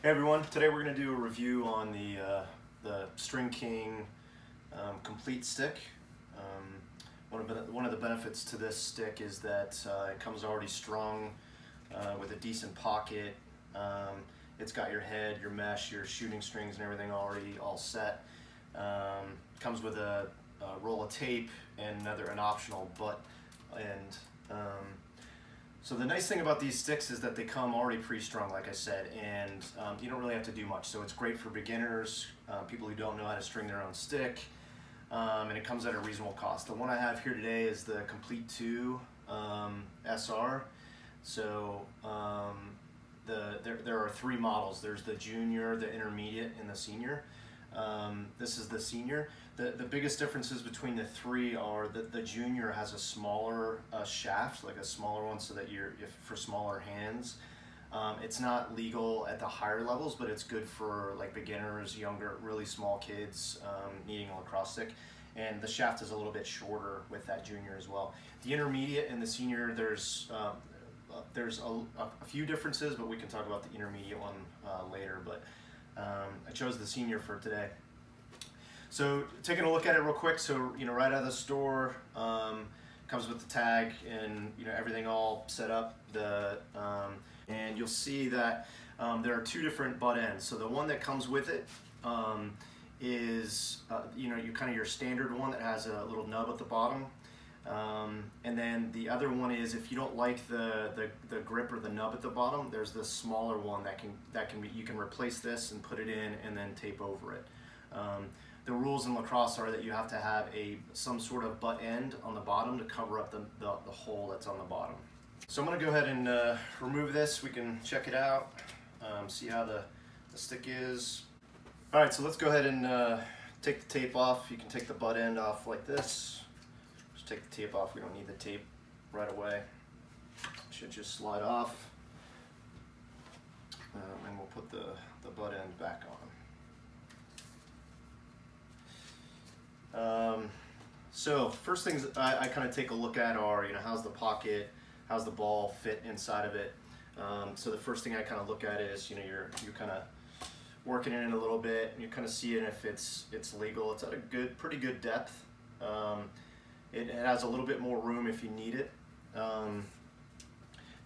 Hey everyone, today we're going to do a review on the Stringking Complete stick. One of the benefits to this stick is that it comes already strung with a decent pocket. It's got your head, your mesh, your shooting strings and everything already all set. Comes with a roll of tape and an optional butt end. So the nice thing about these sticks is that they come already pre-strung, like I said, and you don't really have to do much. So it's great for beginners, people who don't know how to string their own stick, and it comes at a reasonable cost. The one I have here today is the Complete 2 SR. So there are three models. There's the junior, the intermediate, and the senior. This is the senior. The biggest differences between the three are that the junior has a smaller shaft, like a smaller one, so that for smaller hands. It's not legal at the higher levels, but it's good for like beginners, younger, really small kids needing a lacrosse stick. And the shaft is a little bit shorter with that junior as well. The intermediate and the senior, there's a few differences, but we can talk about the intermediate one later. But I chose the senior for today. So taking a look at it real quick, so right out of the store, comes with the tag and everything all set up. And you'll see that there are two different butt ends. So the one that comes with it is your standard one that has a little nub at the bottom. And then the other one is, if you don't like the grip or the nub at the bottom, there's this smaller one you can replace this and put it in and then tape over it. The rules in lacrosse are that you have to have some sort of butt end on the bottom to cover up the hole that's on the bottom. So I'm going to go ahead and remove this. We can check it out, see how the stick is. All right, so let's go ahead and take the tape off. You can take the butt end off like this. Just take the tape off. We don't need the tape right away. It should just slide off. And we'll put the butt end back on. So first things I kind of take a look at are, how's the pocket, how's the ball fit inside of it. So the first thing I kind of look at is, you're kind of working it in a little bit, and you're kind of seeing if it's legal. It's at a pretty good depth. It has a little bit more room if you need it.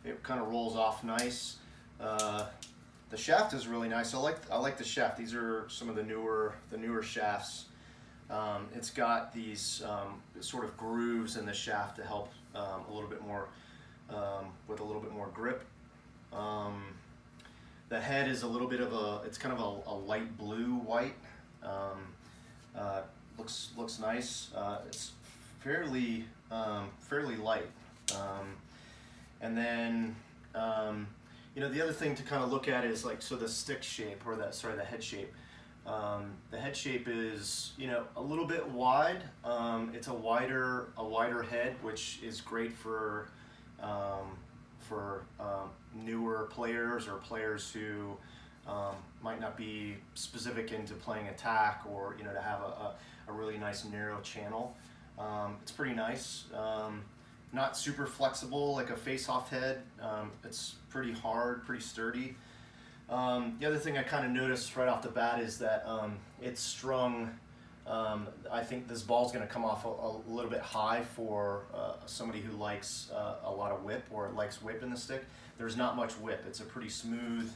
It kind of rolls off nice. The shaft is really nice. I like the shaft. These are some of the newer shafts. It's got these sort of grooves in the shaft to help a little bit more with a little bit more grip. The head is a little bit of it's kind of a light blue white. Looks nice. It's fairly light. And then the other thing to kind of look at is the stick shape, or the head shape. The head shape is a little bit wide. It's a wider head, which is great for newer players or players who might not be specific into playing attack, or to have a really nice narrow channel. It's pretty nice. Not super flexible like a face-off head. It's pretty hard, pretty sturdy. The other thing I kind of noticed right off the bat is that it's strung. I think this ball's going to come off a little bit high for somebody who likes a lot of whip, or likes whip in the stick. There's not much whip. It's a pretty smooth,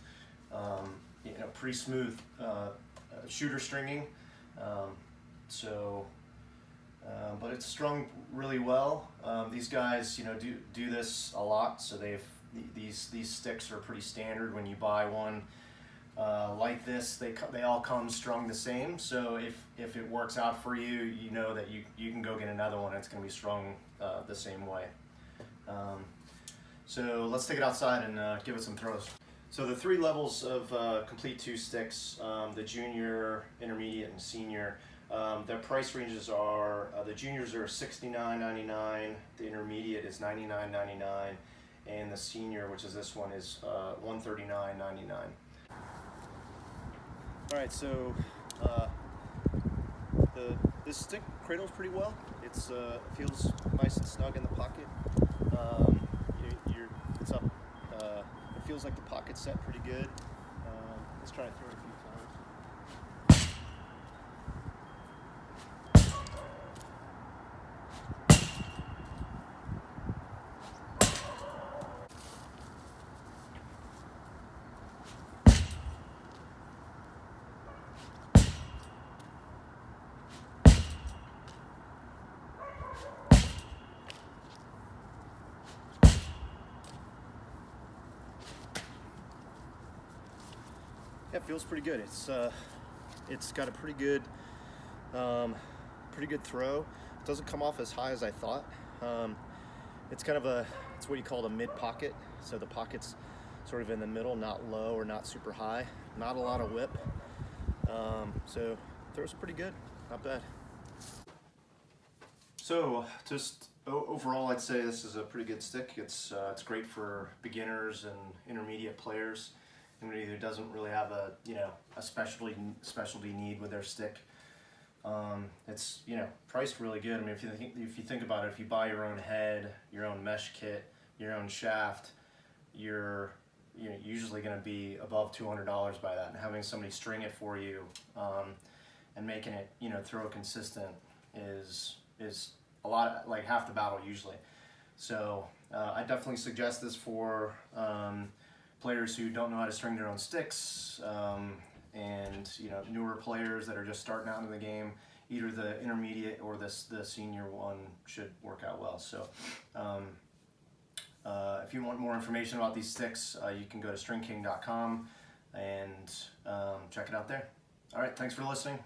shooter stringing. But it's strung really well. These guys, do this a lot, so these sticks are pretty standard. When you buy one like this, they all come strung the same. So if it works out for you, you know that you can go get another one. It's going to be strung the same way. So let's take it outside and give it some throws. So the three levels of Complete 2 sticks, the junior, intermediate, and senior. Their price ranges are, the juniors are $69.99, the intermediate is $99.99, and the senior, which is this one, is $139.99. All right, so this stick cradles pretty well. It feels nice and snug in the pocket. It's up. It feels like the pocket's set pretty good. Let's try Yeah, it feels pretty good. It's got a pretty good throw. It doesn't come off as high as I thought. It's kind of it's what you call a mid pocket. So the pocket's sort of in the middle, not low or not super high. Not a lot of whip. So throws pretty good, not bad. So just overall, I'd say this is a pretty good stick. It's great for beginners and intermediate players. Anybody who doesn't really have a specialty need with their stick. It's priced really good. I mean, if you think about it, if you buy your own head, your own mesh kit, your own shaft, you're usually going to be above $200 by that. And having somebody string it for you and making it throw consistent is a lot, like half the battle usually. So I definitely suggest this for players who don't know how to string their own sticks, and newer players that are just starting out in the game. Either the intermediate or the senior one should work out well. So if you want more information about these sticks, you can go to stringking.com and check it out there. All right, thanks for listening.